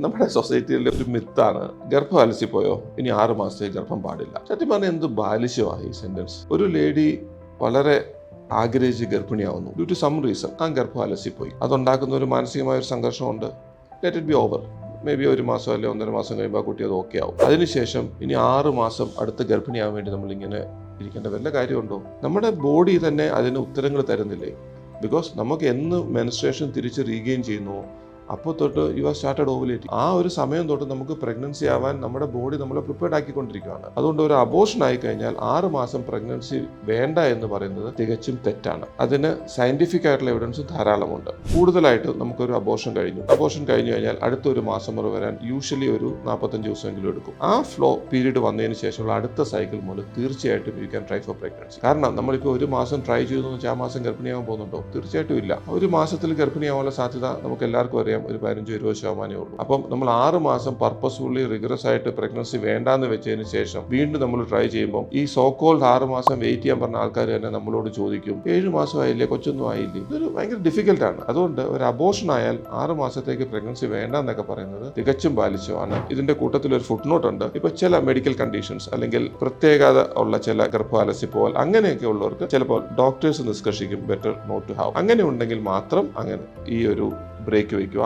നമ്മുടെ സൊസൈറ്റിയിലെ ഒരു മിത്താണ്, ഗർഭം അലസിപ്പോയോ ഇനി 6 മാസത്തേക്ക് ഗർഭം പാടില്ല. സത്യം പറഞ്ഞാൽ എന്ത് ബാലിശമാണ് ഈ സെന്റൻസ്. ഒരു ലേഡി വളരെ ആഗ്രഹിച്ച് ഗർഭിണിയാവുന്നു, ഡ്യൂ ടു സം റീസൺ ആ ഗർഭം അലസിപ്പോയി. അതുണ്ടാക്കുന്ന ഒരു മാനസികമായ ഒരു സംഘർഷമുണ്ട്. Let it be over. May be 1 മാസം അല്ലെങ്കിൽ 1.5 മാസം കഴിയുമ്പോൾ ആ കുട്ടി അത് ഓക്കെ ആവും. അതിനുശേഷം ഇനി 6 മാസം അടുത്ത് ഗർഭിണിയാവാൻ വേണ്ടി നമ്മളിങ്ങനെ ഇരിക്കേണ്ട വല്ല കാര്യമുണ്ടോ? നമ്മുടെ ബോഡി തന്നെ അതിന് ഉത്തരങ്ങൾ തരുന്നില്ലേ? ബിക്കോസ് നമുക്ക് എന്ന് മെൻസ്ട്രേഷൻ തിരിച്ച് റീഗെയിൻ ചെയ്യുന്നു, അപ്പോൾ തൊട്ട് യു ആർ സ്റ്റാർട്ടഡ് ഓവുലേറ്റിംഗ്. ആ ഒരു സമയം തൊട്ട് നമുക്ക് പ്രഗ്നൻസി ആവാൻ നമ്മുടെ ബോഡി നമ്മളെ പ്രിപ്പയർഡ് ആക്കിക്കൊണ്ടിരിക്കുകയാണ്. അതുകൊണ്ട് ഒരു അബോർഷൻ ആയി കഴിഞ്ഞാൽ 6 മാസം പ്രഗ്നൻസി വേണ്ട എന്ന് പറയുന്നത് തികച്ചും തെറ്റാണ്. അതിന് സയന്റിഫിക് ആയിട്ടുള്ള എവിഡൻസ് ധാരാളമുണ്ട്. കൂടുതലായിട്ട് നമുക്കൊരു അബോർഷൻ കഴിഞ്ഞു കഴിഞ്ഞാൽ അടുത്തൊരു മാസം മുറ വരാൻ യൂഷ്വലി ഒരു 45 ദിവസമെങ്കിലും എടുക്കും. ആ ഫ്ലോ പീരീഡ് വന്നതിന് ശേഷമുള്ള അടുത്ത സൈക്കിൾ മുതൽ തീർച്ചയായിട്ടും you can try four pregnancy. കാരണം നമ്മളിപ്പോൾ 1 മാസം ട്രൈ ചെയ്തു വെച്ചാൽ ആ മാസം ഗർഭിണിയാവാൻ പോകുന്നുണ്ടോ? തീർച്ചയായിട്ടും ഇല്ല. 1 മാസത്തിൽ ഗർഭിണിയാവാനുള്ള സാധ്യത നമുക്ക് എല്ലാവർക്കും അറിയാം, ഒരു 15-20% ഉള്ളൂ. അപ്പം നമ്മൾ 6 മാസം പർപ്പസ്ഫുള്ളി റിഗറസ് ആയിട്ട് പ്രഗ്നൻസി വേണ്ടാന്ന് വെച്ചതിന് ശേഷം വീണ്ടും നമ്മൾ ട്രൈ ചെയ്യുമ്പോൾ ഈ സോക്കോൾഡ് 6 മാസം വെയിറ്റ് ചെയ്യാൻ പറഞ്ഞ ആൾക്കാർ തന്നെ നമ്മളോട് ചോദിക്കും, 7 മാസം ആയില്ലേ, കൊച്ചൊന്നും ആയില്ലേ? ഇതൊരു ഭയങ്കര ഡിഫിക്കൽട്ടാണ്. അതുകൊണ്ട് ഒരു അബോർഷൻ ആയാൽ 6 മാസത്തേക്ക് പ്രഗ്നൻസി വേണ്ട എന്നൊക്കെ പറയുന്നത് തികച്ചും ബാലിശമാണ്. ഇതിന്റെ കൂട്ടത്തിൽ ഒരു ഫുട് നോട്ട് ഉണ്ട്. ഇപ്പൊ ചില മെഡിക്കൽ കണ്ടീഷൻസ് അല്ലെങ്കിൽ പ്രത്യേകത ഉള്ള ചില ഗർഭാലസിപ്പോൽ അങ്ങനെയൊക്കെ ഉള്ളവർക്ക് ചിലപ്പോൾ ഡോക്ടേഴ്സ് നിഷ്കർഷിക്കും ബെറ്റർ നോട്ട് ടു ഹാവ്. അങ്ങനെ ഉണ്ടെങ്കിൽ മാത്രം അങ്ങനെ ഈ ഒരു ബ്രേക്ക് വയ്ക്കുക.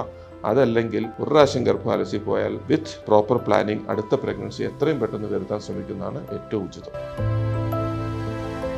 അതല്ലെങ്കിൽ ഒരു പ്രാവശ്യം ഗർഭാലസി പോയാൽ വിത്ത് പ്രോപ്പർ പ്ലാനിങ് അടുത്ത പ്രഗ്നൻസി എത്രയും പെട്ടെന്ന് വരുത്താൻ ശ്രമിക്കുന്നതാണ് ഏറ്റവും ഉചിതം.